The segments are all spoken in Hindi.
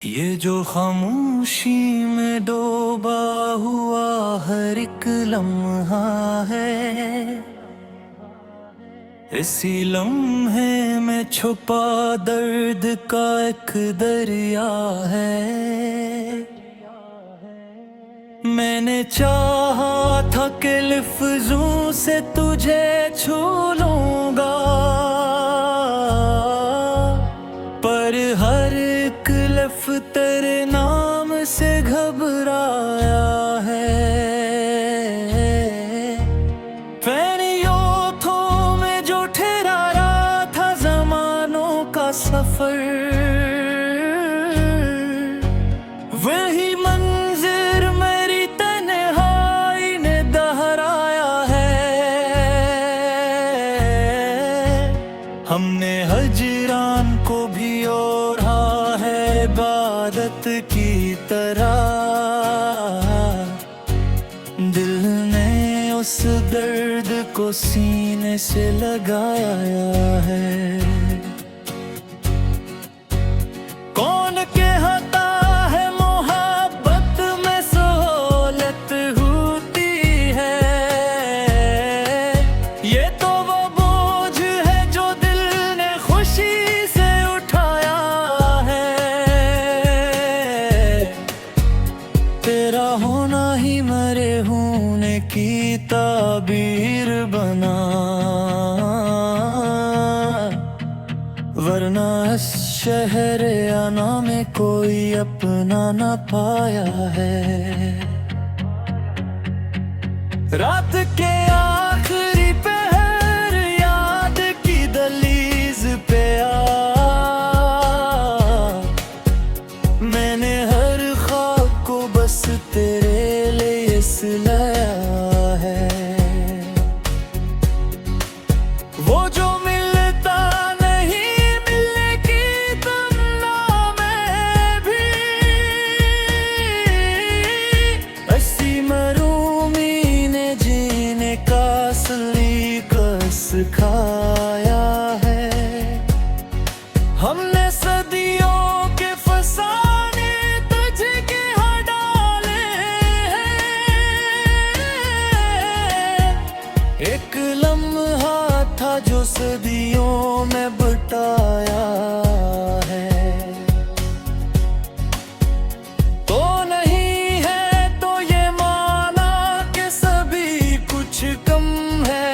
ये जो खामोशी में डूबा हुआ हर एक लम्हा है, इसी लम्हे में छुपा दर्द का एक दरिया है। मैंने चाहा था कि लफ्जों से तुझे छू लूंगा, पर हर एक लफ्ज तेरे नाम से घबराया है। फैनियों में जो ठहरा था जमानों का सफर, वही मंजिर मेरी तन्हाई ने दोहराया है। हमने हजरान को भी ओढ़ा है इबादत की तरह, दिल ने उस दर्द को सीने से लगाया है। कौन कहता है मोहब्बत में सहूलत होती है, ये तो वो बोझ है जो दिल ने खुशी से उठाया है। तेरा होना ही मरे होने की ताबीर बना, वरना इस शहर आना में कोई अपना ना पाया है। रात के आखिरी पहर याद की दहलीज पे मैंने हर ख्वाब को बस तेरे लिए सिलाया है। वो जो मिलता नहीं मिलने की तमन्ना में भी, ऐसी मरूमी ने जीने का सलीका सिखाया है। हमने सदियों के फसाने तुझके यहाँ डाले हैं, एक लम्हा था जो सदियों में बटाया है। तो नहीं है तो ये माना कि सभी कुछ कम है,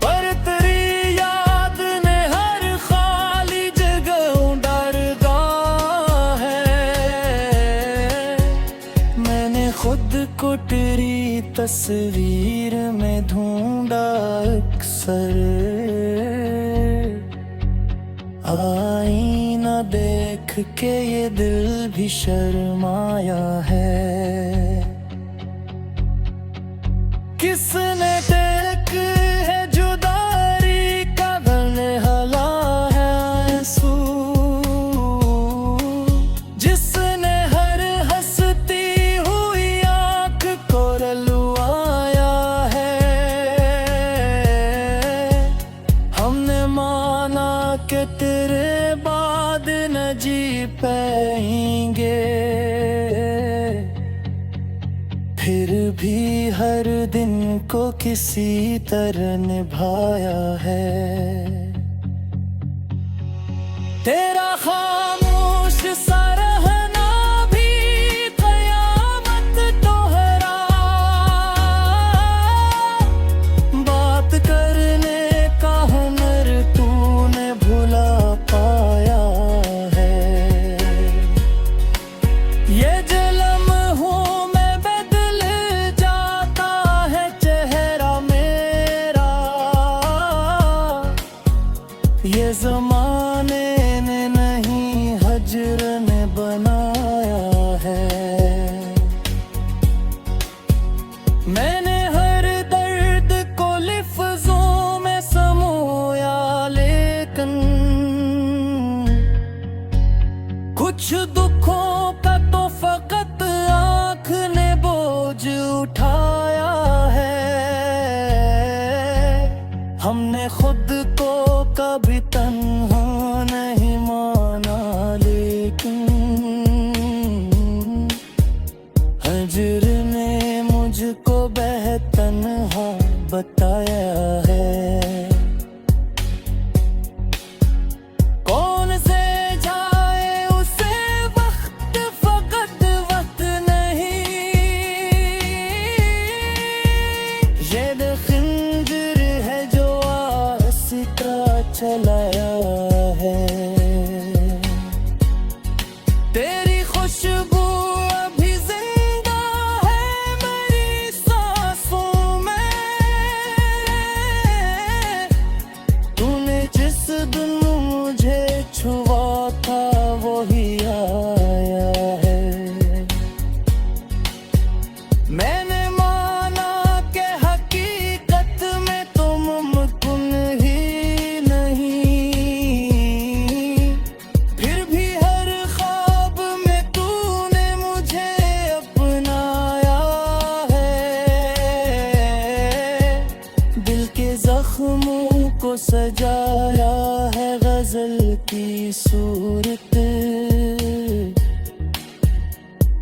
पर तेरी याद ने हर खाली जगह दरगाह है। मैंने खुद को तेरी तस्वीर में ढूंढा अक्सर, आईना देख के ये दिल भी शर्माया है। किसने टेक है जुदाई का गले हला है आंसू, जिसने हर हंसती हुई आंख को रलवाया है। हमने माना कि तेरे बाद न जी पाएंगे, फिर भी हर दिन को किसी तरह निभाया है। तेरा खामोश सा रहना भी कयामत दोहरा, बात करने का हुनर तूने भुला पाया है। ये जलम हूँ मैं बदल जाता है चेहरा मेरा, ये ज़माने ने नहीं हजर ने बनाया है। मैंने हर दर्द को लफ्ज़ों में समोया, लेकिन कुछ दुखों का तो फकत आँख ने बोझ उठाया है। हमने खुद को कभी तन्हा नहीं माना, की सूरत,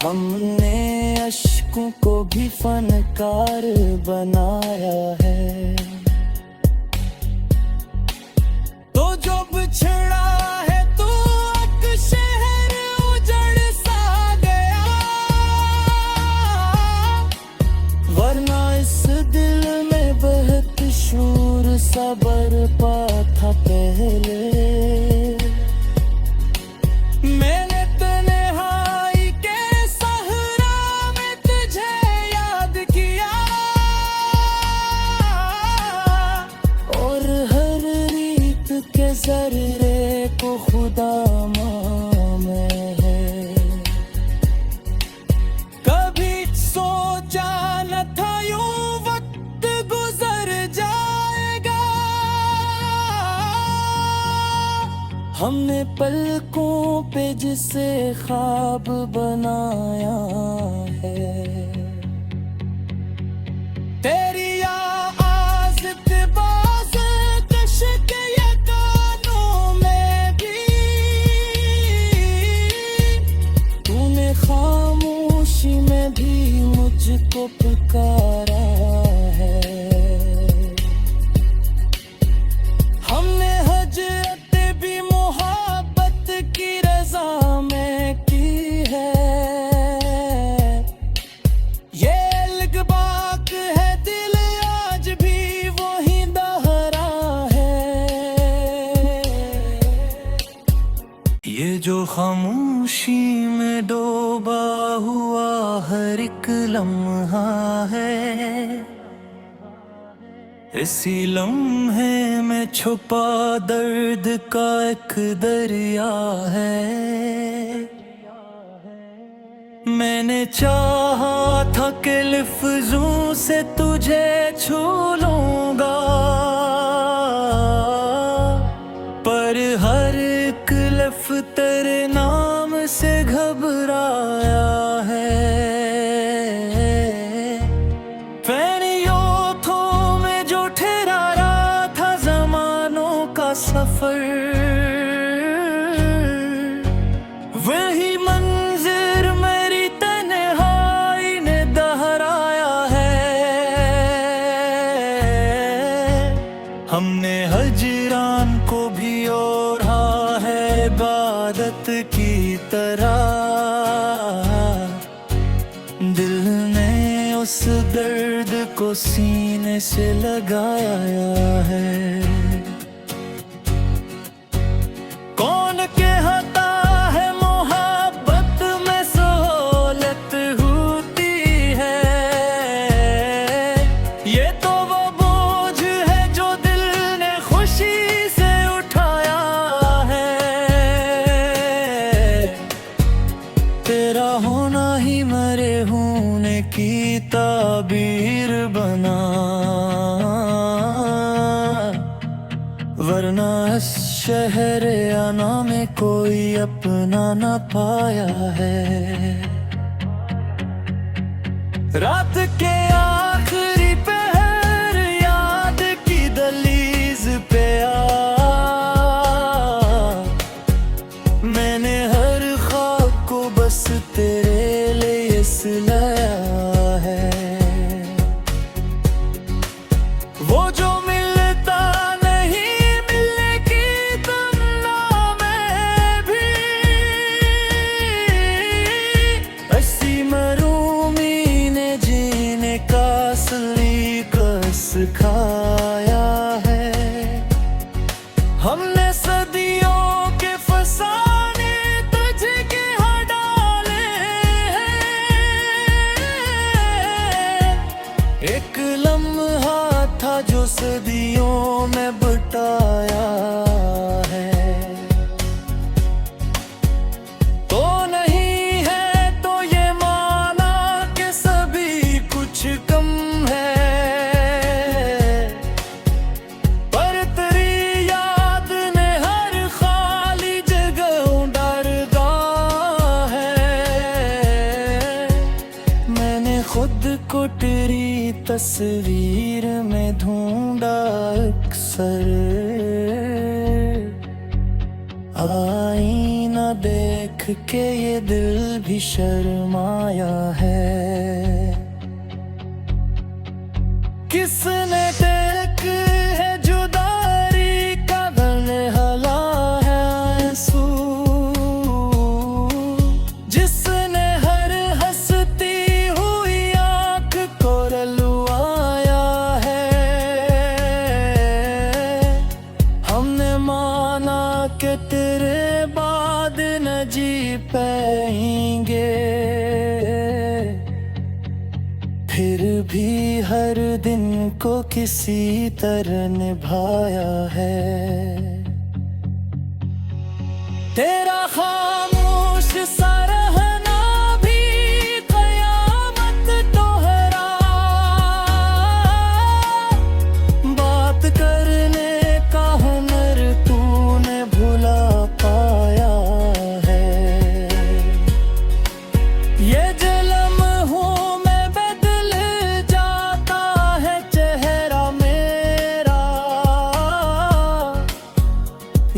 हमने अश्कों को भी फनकार बनाया है। तो जो बिछड़ा है तू एक शहर उजड़ सा गया, वरना इस दिल में बहुत शूर सा बरपा था पहले। मैंने तन्हाई के सहरा में तुझे याद किया, और हर रीत के जर्रे को खुदा में है। कभी सोचा न था यूं वक्त गुजर जाएगा, हमने पलकों पे जिसे ख्वाब बनाया है। तेरी आवाज़ इत्तेबाज़ कश के ये कानों में भी, तूने खामोशी में भी मुझको पुकारा है। हमने हजरत भी मोहब्बत की रज़ा में की है। ये अलग-बाक है दिल आज भी वही दहरा है। ये जो खामोशी में डूबा हुआ हर एक लम्हा है, इसी लम्हे में छुपा दर्द का एक दरिया है। मैंने चाहा था कि लफ्ज़ों से तुझे छू लूंगा, पर हर एक लफ्ज़ तेरे नाम से घबराया है। सफर वही मंजिर मेरी तन्हाई ने दोहराया है। हमने हजरान को भी ओढ़ा है इबादत की तरह, दिल ने उस दर्द को सीने से लगाया है। कौन कहता है मोहब्बत में सहूलत होती है, ये तो वो बोझ है जो दिल ने खुशी से उठाया है। तेरा होना ही मरे होने की ताबीर बना, वरना इस शहर आना में कोई अपना ना पाया है। रात के आखिरी पहर याद की दहलीज पे मैंने हर ख्वाब को बस तेरे लिए सिलाया है। वो जो सिखाया है, हमने सदियों के फसाने तुझके यहाँ डाले हैं। एक लम्हा था जो सदियों में बिताया है। तो नहीं है तो ये माना कि सभी कुछ कम है, खुद को तेरी तस्वीर में ढूंढा अक्सर। आईना देख के ये दिल भी शर्माया है। किसने टेक है जुदाई का गन हला है आंसू, जिसने हर हंसती हुई आंख को रलवाया है। हमने माना कि तेरे बाद न जी पाएंगे, फिर भी हर दिन को किसी तरह निभाया है। तेरा खामोश सा रहना भी कयामत दोहरा, बात करने का हुनर तूने भुला पाया है। ये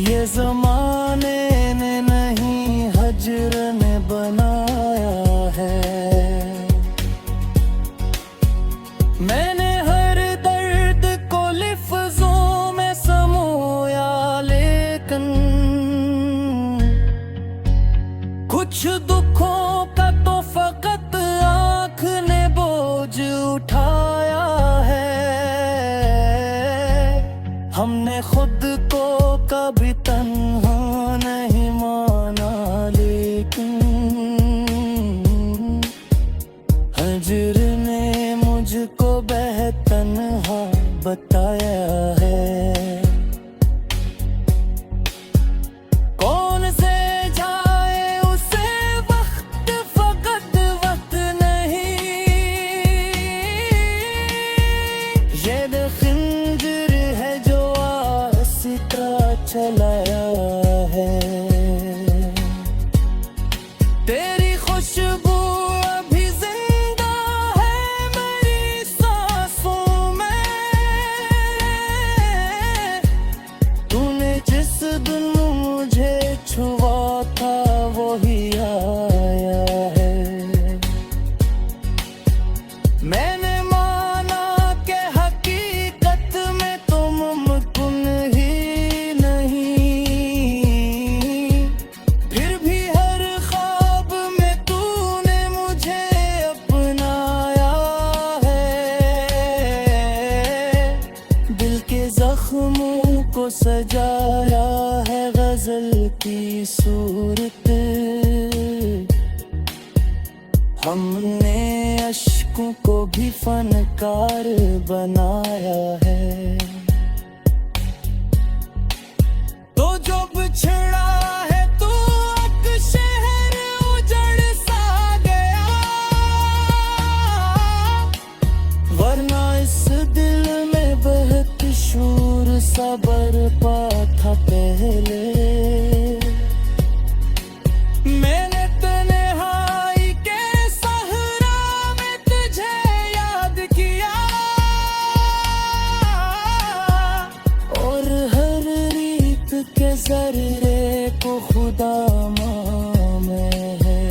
ये ज़माने ने नहीं हजर ने बनाया है। मैंने हर दर्द को लिफ्ज़ों में समोया, लेकिन कुछ दुखों का तो फकत आँख ने बोझ उठाया है। हमने खुद को कभी तन्हा नहीं माना, लेकिन हजर ने मुझको बेतन्हा बताया है। कौन से जाए उसे वक्त, फकत वक्त नहीं। ये खंजर है जो आसिका चलाया है। तेरी खुशबू अभी जिंदा है मेरी सांसों में। तूने जिस दिन मुझे छुआ था वही आया है। मैंने माना कि हकीकत में तुम मुमकिन ही नहीं, फिर भी हर ख्वाब में तूने मुझे अपनाया है। दिल के जख्मों को सजाया है गजल की सूरत। हमने अश्कों को भी फनकार बनाया है। तो जो बिछड़ा है तू एक शहर उजड़ सा गया, वरना इस दिल में बहुत शूर सा बरपा था पहले। मैंने तन्हाई के सहरा में तुझे याद किया, और हर रीत के जर्रे को खुदा में है।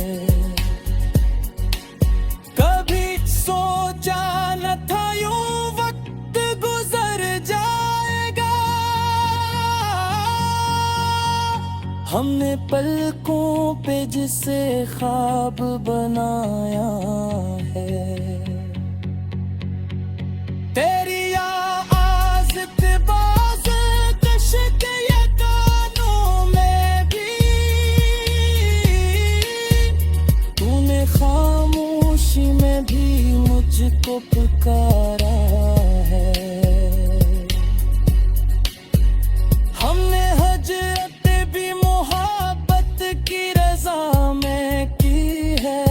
कभी सोचा न था यूं वक्त गुजर जाएगा। हमने पलकों पे जिसे ख्वाब बनाया है। तेरी आवाज़ पे बाज़ कश्क ये कानों में भी, तूने खामोशी में भी मुझको पुकारा है। हमने हजरत भी मोहब्बत की रज़ा में की है।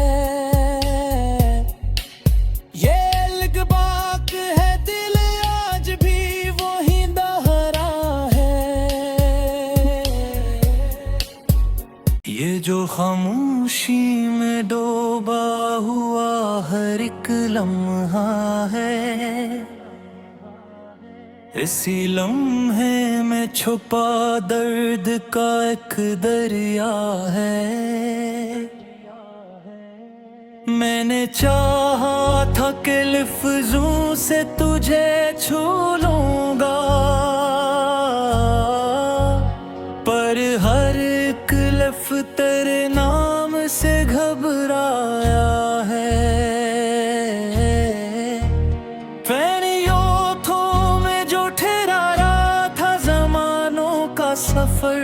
ये अलग-बाक है दिल आज भी वही दहरा है। ये जो खामोशी में डूबा हुआ हर एक लम्हा है, इसी लम्हे में छुपा दर्द का एक दरिया है। मैंने चाहा था कि लफ्जों से तुझे छू लूंगा, पर हर एक लफ्ज तेरे नाम से घबराया है। सफर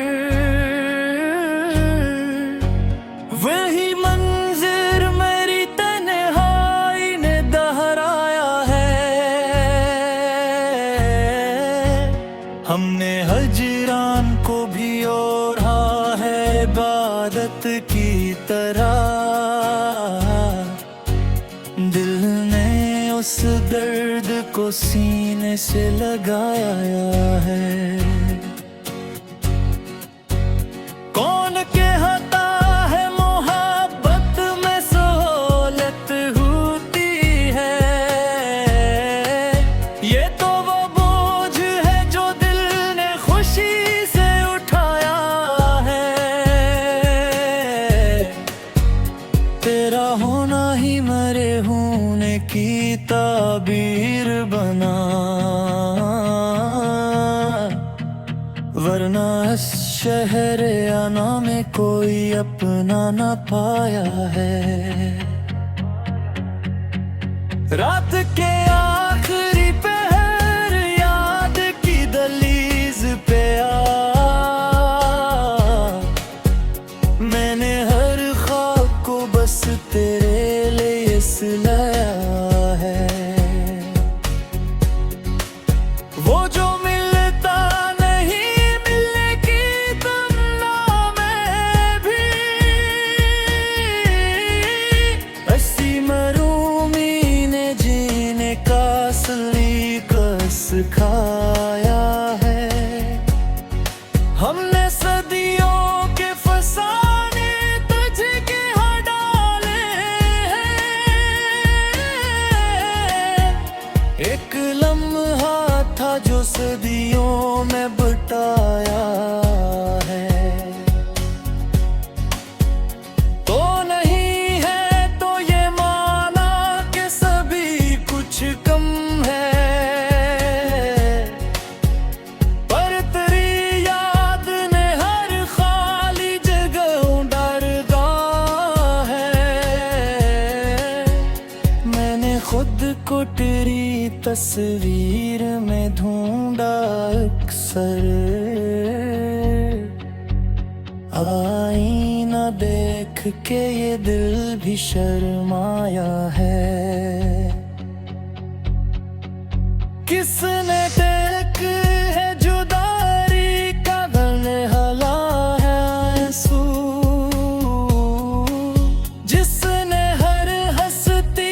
वही मंजिर मेरी तन्हाई ने दोहराया है। हमने हजरान को भी ओढ़ा है इबादत की तरह, दिल ने उस दर्द को सीने से लगाया है। तेरा होना ही मरे होने की ताबीर बना, वरना इस शहर आना में कोई अपना ना पाया है। रात के आखिरी पहर याद की दहलीज पे मैंने हर ख्वाब को बस तेरे लिए सिलाया है। वो जो मिलता नहीं मिलने की तमन्ना में भी, ऐसी मरूमी ने जीने का सलीका सिखाया है। हमने सदियों के फसाने तुझके यहाँ डाले हैं। एक लम्हा था जो सदियों में बटाया है। तो नहीं है तो ये माना कि सभी कुछ कम है, खुद को तेरी तस्वीर में ढूंढा अक्सर। आईना देख के ये दिल भी शर्माया है। किसने टेक है जुदाई का गले हला है आंसू, जिसने हर हंसती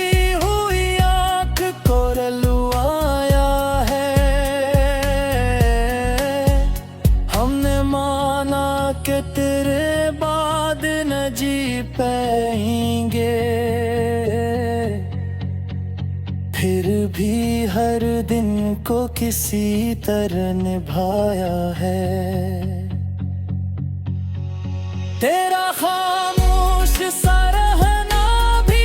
के तेरे बाद न जी पाएंगे। फिर भी हर दिन को किसी तरह निभाया है। तेरा खामोश सा रहना भी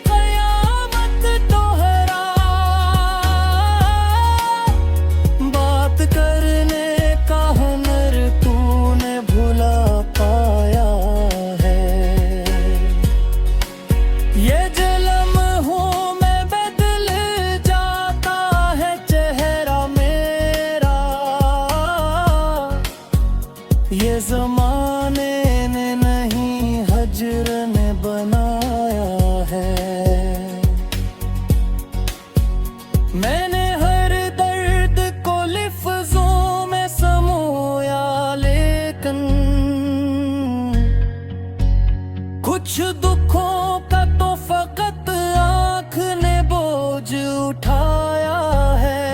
कयामत दोहरा, बात करने का हुनर तूने भुला पाया है। ये जलम हूँ मैं बदल जाता है चेहरा मेरा, ये ज़माने ने नहीं हजर ने बनाया है। मैंने हर दर्द को लफ्ज़ों में समोया, लेकिन कुछ दुखों का तो फकत आँख ने बोझ उठाया है।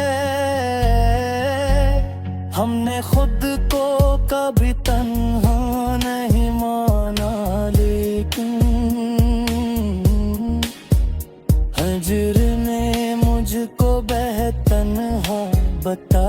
हमने खुद को कभी तन्हा नहीं माना, लेकिन हजर ने मुझको बेतन्हा बता